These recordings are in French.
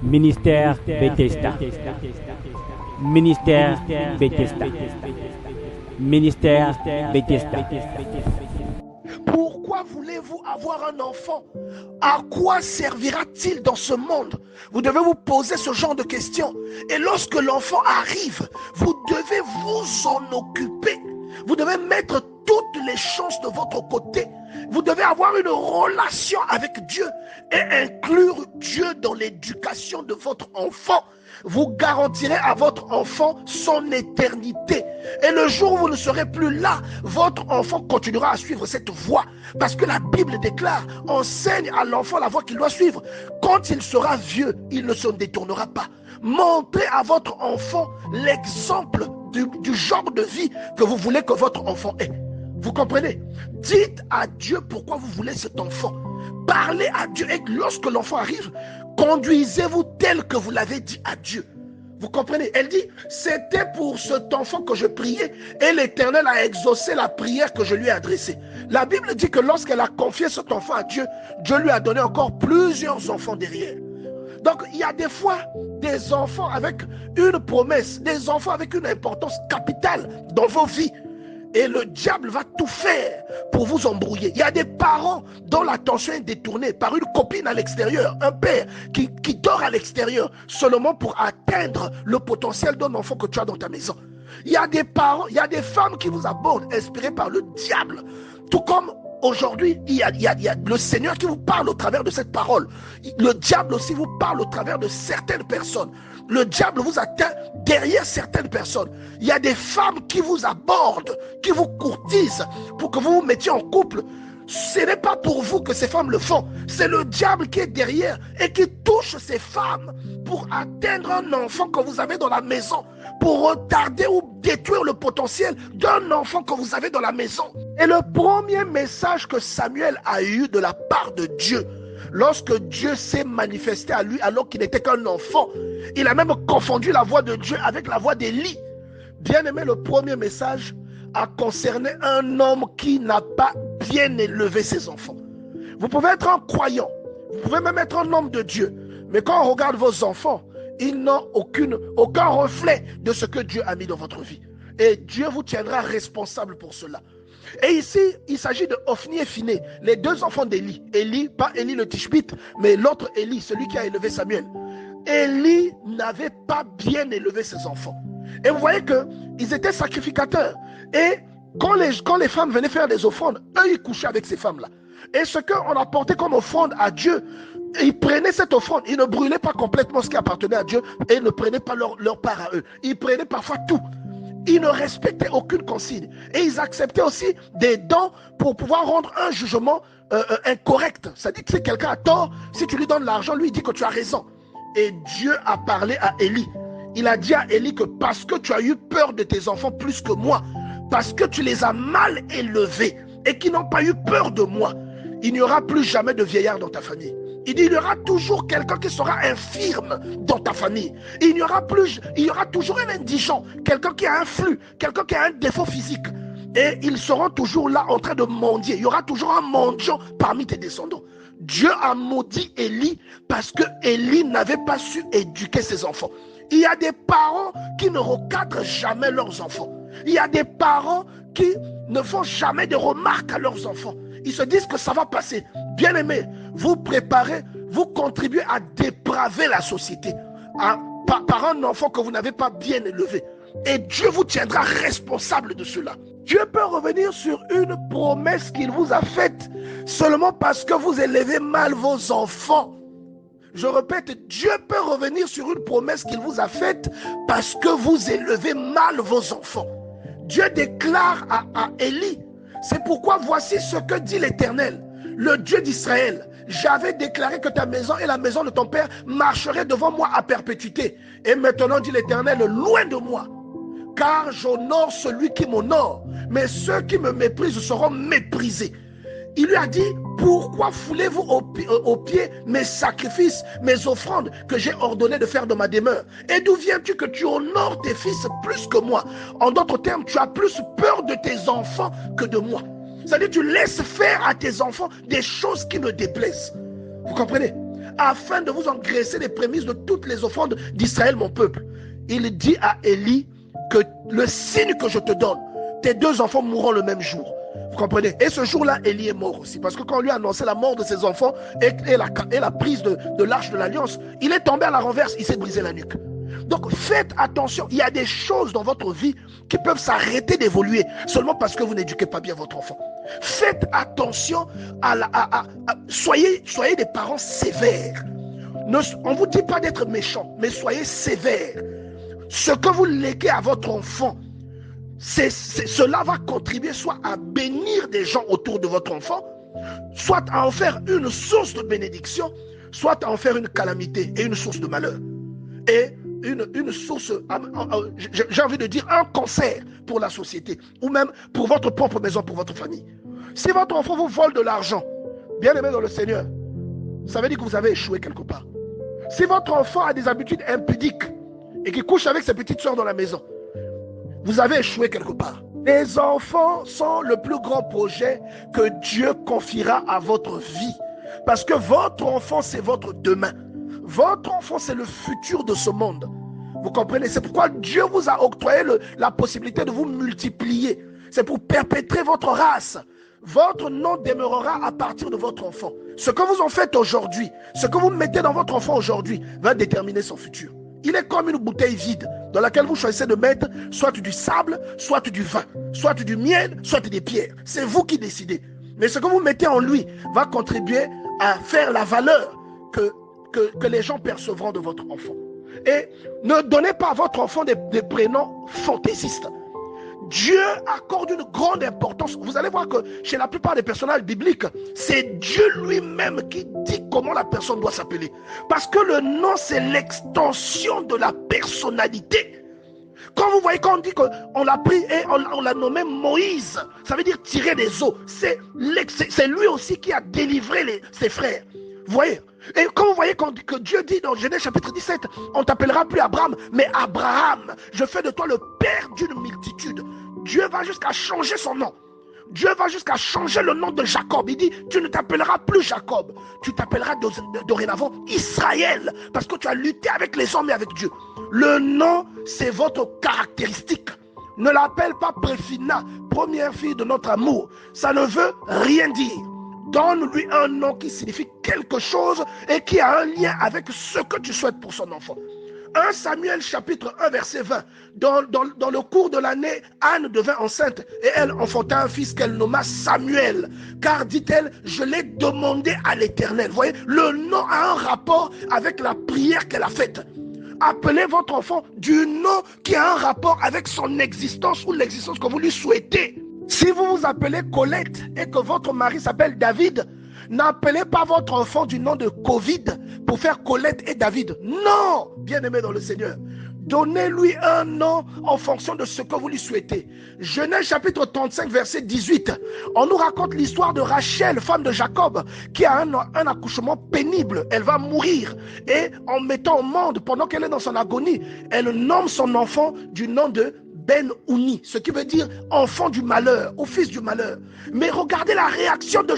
Ministère Bethesda. Ministère Bethesda. Ministère Bethesda. Pourquoi voulez-vous avoir un enfant? À quoi servira-t-il dans ce monde? Vous devez vous poser ce genre de questions. Et lorsque l'enfant arrive, vous devez vous en occuper. Vous devez mettre toutes les chances de votre côté. Vous devez avoir une relation avec Dieu et inclure Dieu dans l'éducation de votre enfant. Vous garantirez à votre enfant son éternité. Et le jour où vous ne serez plus là, votre enfant continuera à suivre cette voie. Parce que la Bible déclare, enseigne à l'enfant la voie qu'il doit suivre. Quand il sera vieux, il ne se détournera pas. Montrez à votre enfant l'exemple du genre de vie que vous voulez que votre enfant ait. Vous comprenez? Dites à Dieu pourquoi vous voulez cet enfant. Parlez à Dieu et lorsque l'enfant arrive, conduisez-vous tel que vous l'avez dit à Dieu. Vous comprenez? Elle dit, c'était pour cet enfant que je priais et l'Éternel a exaucé la prière que je lui ai adressée. La Bible dit que lorsqu'elle a confié cet enfant à Dieu, Dieu lui a donné encore plusieurs enfants derrière. Donc, il y a des fois des enfants avec une promesse, des enfants avec une importance capitale dans vos vies. Et le diable va tout faire pour vous embrouiller. Il y a des parents dont l'attention est détournée par une copine à l'extérieur, un père qui dort à l'extérieur seulement pour atteindre le potentiel d'un enfant que tu as dans ta maison. Il y a des parents, il y a des femmes qui vous abordent, inspirées par le diable. Tout comme aujourd'hui, il y a le Seigneur qui vous parle au travers de cette parole. Le diable aussi vous parle au travers de certaines personnes. Le diable vous atteint derrière certaines personnes. Il y a des femmes qui vous abordent, qui vous courtisent pour que vous vous mettiez en couple. Ce n'est pas pour vous que ces femmes le font. C'est le diable qui est derrière et qui touche ces femmes pour atteindre un enfant que vous avez dans la maison, pour retarder ou détruire le potentiel d'un enfant que vous avez dans la maison. Et le premier message que Samuel a eu de la part de Dieu, lorsque Dieu s'est manifesté à lui alors qu'il n'était qu'un enfant, il a même confondu la voix de Dieu avec la voix d'Élie. Bien aimé, le premier message a concerné un homme qui n'a pas bien élevé ses enfants. Vous pouvez être un croyant, vous pouvez même être un homme de Dieu, mais quand on regarde vos enfants, ils n'ont aucun reflet de ce que Dieu a mis dans votre vie. Et Dieu vous tiendra responsable pour cela. Et ici, il s'agit de Ophni et Phiné, les deux enfants d'Élie. Élie, pas Élie le Tishbite, mais l'autre Élie, celui qui a élevé Samuel. Élie n'avait pas bien élevé ses enfants. Et vous voyez qu'ils étaient sacrificateurs. Et quand les femmes venaient faire des offrandes, eux, ils couchaient avec ces femmes-là. Et ce qu'on apportait comme offrande à Dieu, ils prenaient cette offrande, ils ne brûlaient pas complètement ce qui appartenait à Dieu et ils ne prenaient pas leur part à eux. Ils prenaient parfois tout. Ils ne respectaient aucune consigne. Et ils acceptaient aussi des dons pour pouvoir rendre un jugement incorrect. C'est-à-dire que si quelqu'un a tort, si tu lui donnes l'argent, lui il dit que tu as raison. Et Dieu a parlé à Élie. Il a dit à Élie que parce que tu as eu peur de tes enfants plus que moi, parce que tu les as mal élevés et qu'ils n'ont pas eu peur de moi, il n'y aura plus jamais de vieillard dans ta famille. Il dit, il y aura toujours quelqu'un qui sera infirme dans ta famille. Il y aura toujours un indigent, quelqu'un qui a un flux, quelqu'un qui a un défaut physique. Et ils seront toujours là en train de mendier. Il y aura toujours un mendiant parmi tes descendants. Dieu a maudit Élie parce que Élie n'avait pas su éduquer ses enfants. Il y a des parents qui ne recadrent jamais leurs enfants. Il y a des parents qui ne font jamais de remarques à leurs enfants. Ils se disent que ça va passer. Bien aimé, vous préparez, vous contribuez à dépraver la société par un enfant que vous n'avez pas bien élevé. Et Dieu vous tiendra responsable de cela. Dieu peut revenir sur une promesse qu'il vous a faite seulement parce que vous élevez mal vos enfants. Je répète, Dieu peut revenir sur une promesse qu'il vous a faite parce que vous élevez mal vos enfants. Dieu déclare à Élie, c'est pourquoi voici ce que dit l'Éternel, le Dieu d'Israël. J'avais déclaré que ta maison et la maison de ton père marcheraient devant moi à perpétuité. Et maintenant, dit l'Éternel, loin de moi, car j'honore celui qui m'honore, mais ceux qui me méprisent seront méprisés. Il lui a dit, pourquoi foulez-vous au pied mes sacrifices, mes offrandes que j'ai ordonné de faire dans ma demeure? Et d'où viens-tu que tu honores tes fils plus que moi? En d'autres termes, tu as plus peur de tes enfants que de moi. C'est-à-dire tu laisses faire à tes enfants des choses qui me déplaisent. Vous comprenez? afin de vous engraisser les prémices de toutes les offrandes d'Israël, mon peuple. Il dit à Élie que le signe que je te donne, tes 2 enfants mourront le même jour. Vous comprenez? Et ce jour-là, Élie est mort aussi. Parce que quand on lui a annoncé la mort de ses enfants et la prise de l'arche de l'alliance, il est tombé à la renverse, il s'est brisé la nuque. Donc faites attention, il y a des choses dans votre vie qui peuvent s'arrêter d'évoluer seulement parce que vous n'éduquez pas bien votre enfant. Faites attention, soyez des parents sévères. On ne vous dit pas d'être méchant, mais soyez sévères. Ce que vous léguez à votre enfant, cela va contribuer soit à bénir des gens autour de votre enfant, soit à en faire une source de bénédiction, soit à en faire une calamité et une source de malheur. Et une source, j'ai envie de dire, un cancer pour la société, ou même pour votre propre maison, pour votre famille. Si votre enfant vous vole de l'argent, bien aimé dans le Seigneur, ça veut dire que vous avez échoué quelque part. Si votre enfant a des habitudes impudiques et qu'il couche avec ses petites soeurs dans la maison, vous avez échoué quelque part. Les enfants sont le plus grand projet que Dieu confiera à votre vie. Parce que votre enfant, c'est votre demain. Votre enfant, c'est le futur de ce monde. Vous comprenez? C'est pourquoi Dieu vous a octroyé la possibilité de vous multiplier. C'est pour perpétrer votre race. Votre nom demeurera à partir de votre enfant. Ce que vous en faites aujourd'hui, ce que vous mettez dans votre enfant aujourd'hui, va déterminer son futur. Il est comme une bouteille vide dans laquelle vous choisissez de mettre soit du sable, soit du vin, soit du miel, soit des pierres. C'est vous qui décidez. Mais ce que vous mettez en lui va contribuer à faire la valeur que les gens percevront de votre enfant. Et ne donnez pas à votre enfant des prénoms fantaisistes. Dieu accorde une grande importance. Vous allez voir que chez la plupart des personnages bibliques, c'est Dieu lui-même qui dit comment la personne doit s'appeler. Parce que le nom, c'est l'extension de la personnalité. Quand vous voyez, quand on dit qu'on l'a pris et on l'a nommé Moïse, ça veut dire tirer des eaux. C'est lui aussi qui a délivré ses frères. Vous voyez? Et quand vous voyez que Dieu dit dans Genèse chapitre 17, on t'appellera plus Abraham, mais Abraham, je fais de toi le père d'une multitude. Dieu va jusqu'à changer son nom. Dieu va jusqu'à changer le nom de Jacob. Il dit, tu ne t'appelleras plus Jacob, tu t'appelleras dorénavant Israël, parce que tu as lutté avec les hommes et avec Dieu. Le nom, c'est votre caractéristique. Ne l'appelle pas Préfina, première fille de notre amour. Ça ne veut rien dire. Donne-lui un nom qui signifie quelque chose et qui a un lien avec ce que tu souhaites pour son enfant. 1 Samuel chapitre 1 verset 20. Dans le cours de l'année, Anne devint enceinte et elle enfanta un fils qu'elle nomma Samuel. Car, dit-elle, je l'ai demandé à l'Éternel. Vous voyez, le nom a un rapport avec la prière qu'elle a faite. Appelez votre enfant du nom qui a un rapport avec son existence ou l'existence que vous lui souhaitez. Si vous vous appelez Colette et que votre mari s'appelle David, n'appelez pas votre enfant du nom de Covid pour faire Colette et David. Non, bien-aimé dans le Seigneur. Donnez-lui un nom en fonction de ce que vous lui souhaitez. Genèse chapitre 35 verset 18. On nous raconte l'histoire de Rachel, femme de Jacob, qui a un accouchement pénible. Elle va mourir. Et en mettant au monde, pendant qu'elle est dans son agonie, elle nomme son enfant du nom de Ben-Ouni, ce qui veut dire enfant du malheur ou fils du malheur. Mais regardez la réaction de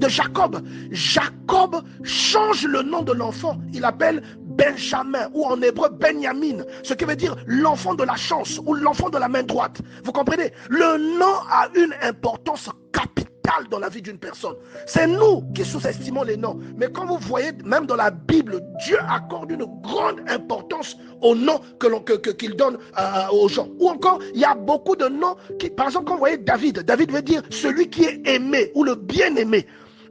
Jacob. Jacob change le nom de l'enfant. Il appelle Benjamin ou en hébreu Benjamin, ce qui veut dire l'enfant de la chance ou l'enfant de la main droite. Vous comprenez? Le nom a une importance capitale dans la vie d'une personne. C'est nous qui sous-estimons les noms. Mais quand vous voyez, même dans la Bible, Dieu accorde une grande importance aux noms qu'il donne aux gens. Ou encore, il y a beaucoup de noms qui, par exemple, quand vous voyez David, David veut dire celui qui est aimé ou le bien-aimé.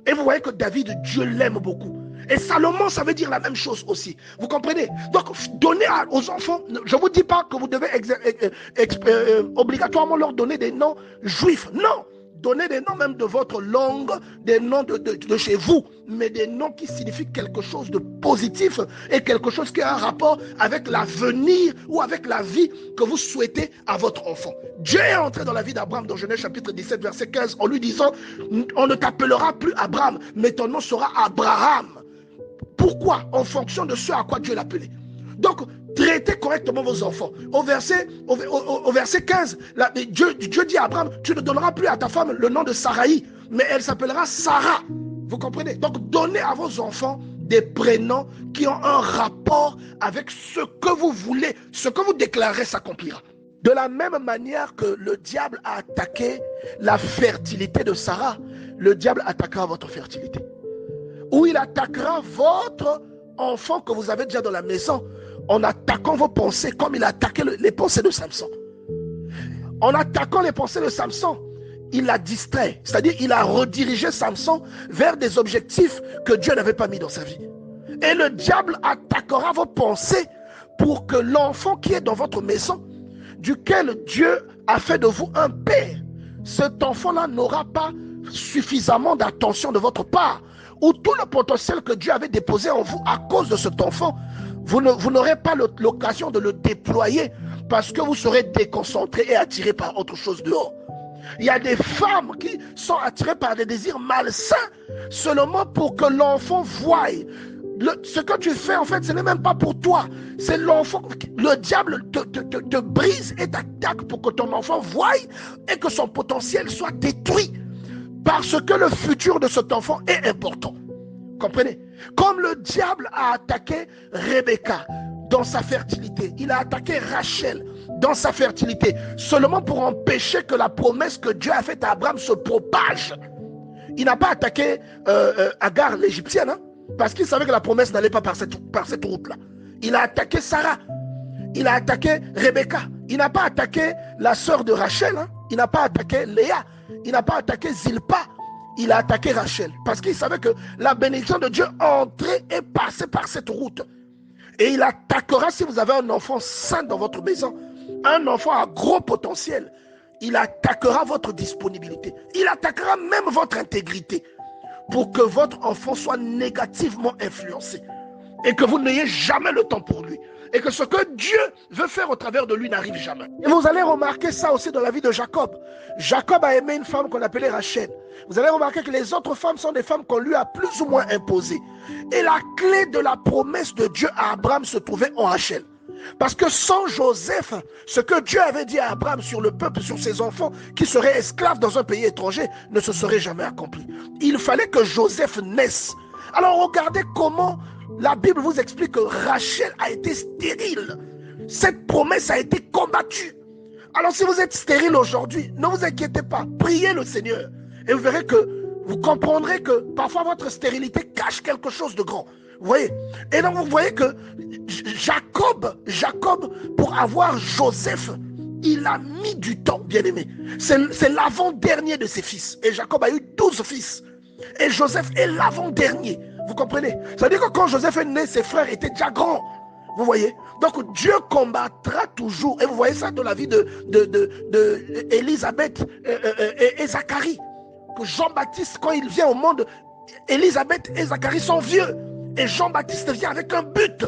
Et vous voyez que David, Dieu l'aime beaucoup. Et Salomon, ça veut dire la même chose aussi. Vous comprenez? Donc, donnez aux enfants, je ne vous dis pas que vous devez obligatoirement leur donner des noms juifs. Non! Donnez des noms même de votre langue, des noms de chez vous, mais des noms qui signifient quelque chose de positif et quelque chose qui a un rapport avec l'avenir ou avec la vie que vous souhaitez à votre enfant. Dieu est entré dans la vie d'Abraham dans Genèse chapitre 17 verset 15 en lui disant, on ne t'appellera plus Abraham, mais ton nom sera Abraham. Pourquoi? En fonction de ce à quoi Dieu l'appelait. Donc, traitez correctement vos enfants. Au verset 15, Dieu dit à Abraham, tu ne donneras plus à ta femme le nom de Saraï, mais elle s'appellera Sarah. Vous comprenez? Donc, donnez à vos enfants des prénoms qui ont un rapport avec ce que vous voulez, ce que vous déclarez s'accomplira. De la même manière que le diable a attaqué la fertilité de Sarah, le diable attaquera votre fertilité. Ou il attaquera votre enfant que vous avez déjà dans la maison en attaquant vos pensées comme il a attaqué les pensées de Samson. En attaquant les pensées de Samson, il l'a distrait, c'est-à-dire il a redirigé Samson vers des objectifs que Dieu n'avait pas mis dans sa vie. Et le diable attaquera vos pensées pour que l'enfant qui est dans votre maison, duquel Dieu a fait de vous un père, cet enfant-là n'aura pas suffisamment d'attention de votre part, ou tout le potentiel que Dieu avait déposé en vous à cause de cet enfant, vous n'aurez pas l'occasion de le déployer parce que vous serez déconcentré et attiré par autre chose dehors. Il y a des femmes qui sont attirées par des désirs malsains seulement pour que l'enfant voie. Ce que tu fais, en fait, ce n'est même pas pour toi. C'est l'enfant. Le diable te brise et t'attaque pour que ton enfant voie et que son potentiel soit détruit. Parce que le futur de cet enfant est important. Comprenez? Comme le diable a attaqué Rebecca dans sa fertilité, il a attaqué Rachel dans sa fertilité, seulement pour empêcher que la promesse que Dieu a faite à Abraham se propage. Il n'a pas attaqué Agar, l'égyptienne, hein, parce qu'il savait que la promesse n'allait pas par cette route-là. Il a attaqué Sarah, il a attaqué Rebecca, il n'a pas attaqué la sœur de Rachel, hein, il n'a pas attaqué Léa, il n'a pas attaqué Zilpa, il a attaqué Rachel, parce qu'il savait que la bénédiction de Dieu entrait et passait par cette route. Et il attaquera si vous avez un enfant sain dans votre maison, un enfant à gros potentiel, il attaquera votre disponibilité, il attaquera même votre intégrité pour que votre enfant soit négativement influencé et que vous n'ayez jamais le temps pour lui et que ce que Dieu veut faire au travers de lui n'arrive jamais. Et vous allez remarquer ça aussi dans la vie de Jacob. Jacob a aimé une femme qu'on appelait Rachel. Vous allez remarquer que les autres femmes sont des femmes qu'on lui a plus ou moins imposées. Et la clé de la promesse de Dieu à Abraham se trouvait en Rachel. Parce que sans Joseph, ce que Dieu avait dit à Abraham sur le peuple, sur ses enfants qui seraient esclaves dans un pays étranger, ne se serait jamais accompli. Il fallait que Joseph naisse. Alors regardez comment la Bible vous explique que Rachel a été stérile. Cette promesse a été combattue. Alors si vous êtes stérile aujourd'hui, ne vous inquiétez pas, priez le Seigneur. Et vous verrez que vous comprendrez que parfois votre stérilité cache quelque chose de grand. Vous voyez? Et donc vous voyez que Jacob, pour avoir Joseph, il a mis du temps, bien aimé. C'est l'avant-dernier de ses fils. Et Jacob a eu 12 fils. Et Joseph est l'avant-dernier. Vous comprenez? Ça veut dire que quand Joseph est né, ses frères étaient déjà grands. Vous voyez? Donc Dieu combattra toujours. Et vous voyez ça dans la vie de Élisabeth et Zacharie. Que Jean-Baptiste, quand il vient au monde, Élisabeth et Zacharie sont vieux. Et Jean-Baptiste vient avec un but.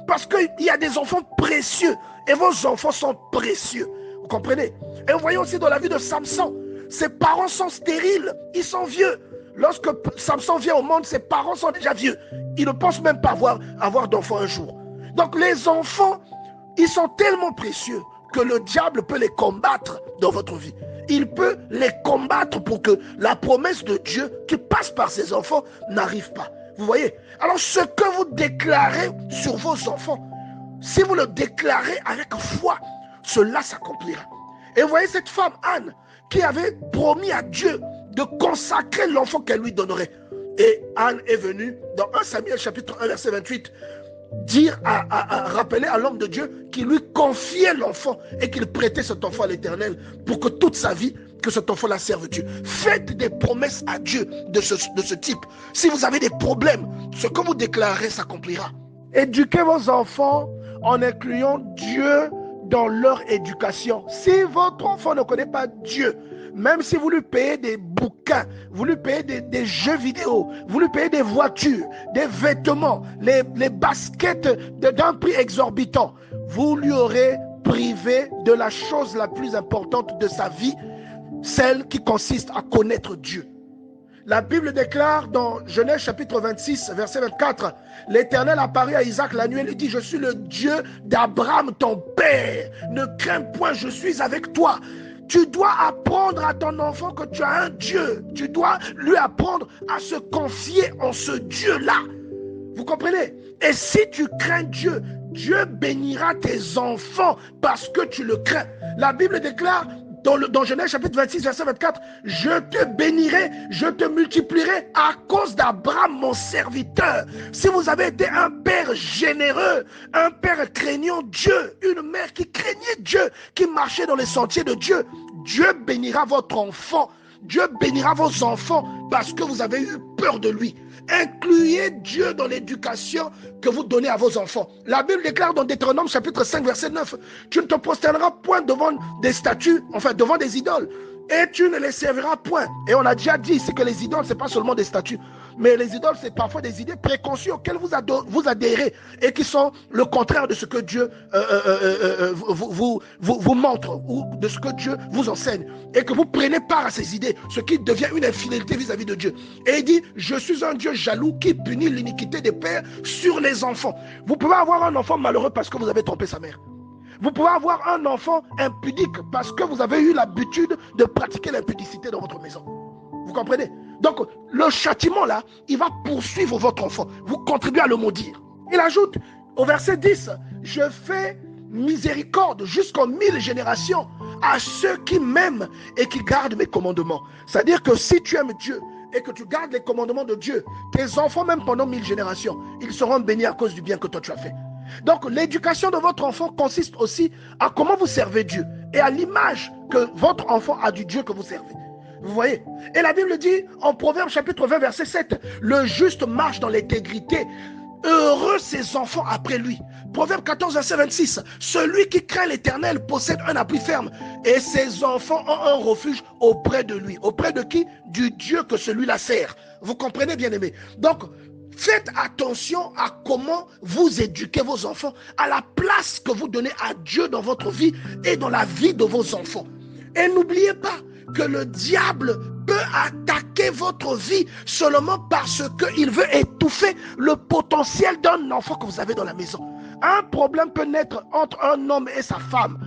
Parce qu'il y a des enfants précieux. Et vos enfants sont précieux. Vous comprenez? Et vous voyez aussi dans la vie de Samson. Ses parents sont stériles. Ils sont vieux. Lorsque Samson vient au monde, ses parents sont déjà vieux. Ils ne pensent même pas avoir d'enfants un jour. Donc les enfants, ils sont tellement précieux que le diable peut les combattre dans votre vie. Il peut les combattre pour que la promesse de Dieu qui passe par ses enfants n'arrive pas. Vous voyez? Alors ce que vous déclarez sur vos enfants, si vous le déclarez avec foi, cela s'accomplira. Et vous voyez cette femme, Anne, qui avait promis à Dieu de consacrer l'enfant qu'elle lui donnerait. Et Anne est venue, dans 1 Samuel chapitre 1 verset 28, rappeler à l'homme de Dieu qu'il lui confiait l'enfant et qu'il prêtait cet enfant à l'Éternel pour que toute sa vie, que cet enfant-là serve Dieu. Faites des promesses à Dieu de ce type. Si vous avez des problèmes, ce que vous déclarez s'accomplira. Éduquez vos enfants en incluant Dieu dans leur éducation. Si votre enfant ne connaît pas Dieu, même si vous lui payez des bouquins, vous lui payez des jeux vidéo, vous lui payez des voitures, des vêtements, les baskets d'un prix exorbitant, vous lui aurez privé de la chose la plus importante de sa vie, celle qui consiste à connaître Dieu. La Bible déclare dans Genèse chapitre 26, verset 24, l'Éternel apparut à Isaac la nuit et lui dit, je suis le Dieu d'Abraham ton père, ne crains point, je suis avec toi. Tu dois apprendre à ton enfant que tu as un Dieu. Tu dois lui apprendre à se confier en ce Dieu-là. Vous comprenez? Et si tu crains Dieu, Dieu bénira tes enfants parce que tu le crains. La Bible déclare dans Genèse chapitre 26, verset 24, je te bénirai, je te multiplierai à cause d'Abraham, mon serviteur. Si vous avez été un père généreux, un père craignant Dieu, une mère qui craignait Dieu, qui marchait dans les sentiers de Dieu, Dieu bénira votre enfant. Dieu bénira vos enfants parce que vous avez eu peur de lui. Incluez Dieu dans l'éducation que vous donnez à vos enfants. La Bible déclare dans Deutéronome chapitre 5 verset 9, tu ne te prosterneras point devant des statues, enfin devant des idoles, et tu ne les serviras point. Et on a déjà dit ici que les idoles, ce n'est pas seulement des statues, mais les idoles, c'est parfois des idées préconçues auxquelles vous adhérez et qui sont le contraire de ce que Dieu vous montre ou de ce que Dieu vous enseigne. Et que vous prenez part à ces idées, ce qui devient une infidélité vis-à-vis de Dieu. Et il dit, je suis un Dieu jaloux qui punit l'iniquité des pères sur les enfants. Vous pouvez avoir un enfant malheureux parce que vous avez trompé sa mère. Vous pouvez avoir un enfant impudique parce que vous avez eu l'habitude de pratiquer l'impudicité dans votre maison. Vous comprenez? Donc, le châtiment là, il va poursuivre votre enfant. Vous contribuez à le maudire. Il ajoute au verset 10, je fais miséricorde jusqu'aux 1000 générations à ceux qui m'aiment et qui gardent mes commandements. C'est-à-dire que si tu aimes Dieu et que tu gardes les commandements de Dieu, tes enfants, même pendant 1000 générations, ils seront bénis à cause du bien que toi tu as fait. Donc, l'éducation de votre enfant consiste aussi à comment vous servez Dieu et à l'image que votre enfant a du Dieu que vous servez. Vous voyez? Et la Bible dit en Proverbe chapitre 20 verset 7, le juste marche dans l'intégrité, heureux ses enfants après lui. Proverbe 14 verset 26, celui qui craint l'Éternel possède un appui ferme et ses enfants ont un refuge auprès de lui. Auprès de qui? Du Dieu que celui-là sert. Vous comprenez, bien-aimés? Donc, faites attention à comment vous éduquez vos enfants, à la place que vous donnez à Dieu dans votre vie et dans la vie de vos enfants. Et n'oubliez pas que le diable peut attaquer votre vie seulement parce qu'il veut étouffer le potentiel d'un enfant que vous avez dans la maison. Un problème peut naître entre un homme et sa femme.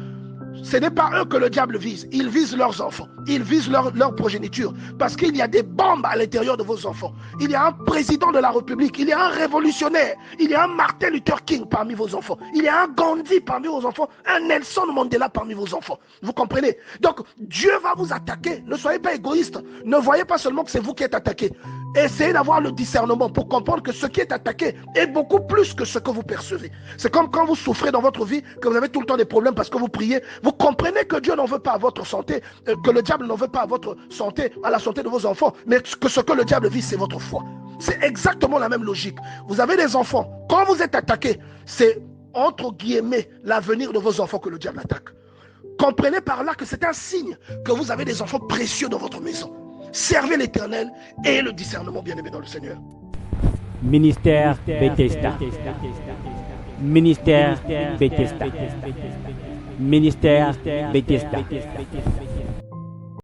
Ce n'est pas eux que le diable vise, il vise leurs enfants, il vise leur progéniture, parce qu'il y a des bombes à l'intérieur de vos enfants. Il y a un président de la République, il y a un révolutionnaire, il y a un Martin Luther King parmi vos enfants, il y a un Gandhi parmi vos enfants, un Nelson Mandela parmi vos enfants. Vous comprenez? Donc Dieu va vous attaquer, ne soyez pas égoïste, ne voyez pas seulement que c'est vous qui êtes attaqué. Essayez d'avoir le discernement pour comprendre que ce qui est attaqué est beaucoup plus que ce que vous percevez. C'est comme quand vous souffrez dans votre vie, que vous avez tout le temps des problèmes parce que vous priez. Vous comprenez que Dieu n'en veut pas à votre santé, que le diable n'en veut pas à votre santé, à la santé de vos enfants, mais que ce que le diable vise, c'est votre foi. C'est exactement la même logique. Vous avez des enfants. Quand vous êtes attaqué, c'est entre guillemets l'avenir de vos enfants que le diable attaque. Comprenez par là que c'est un signe que vous avez des enfants précieux dans votre maison. Servez l'Éternel et le discernement, bien-aimé dans le Seigneur. Ministère Bethesda. Ministère Bethesda. Ministère Bethesda.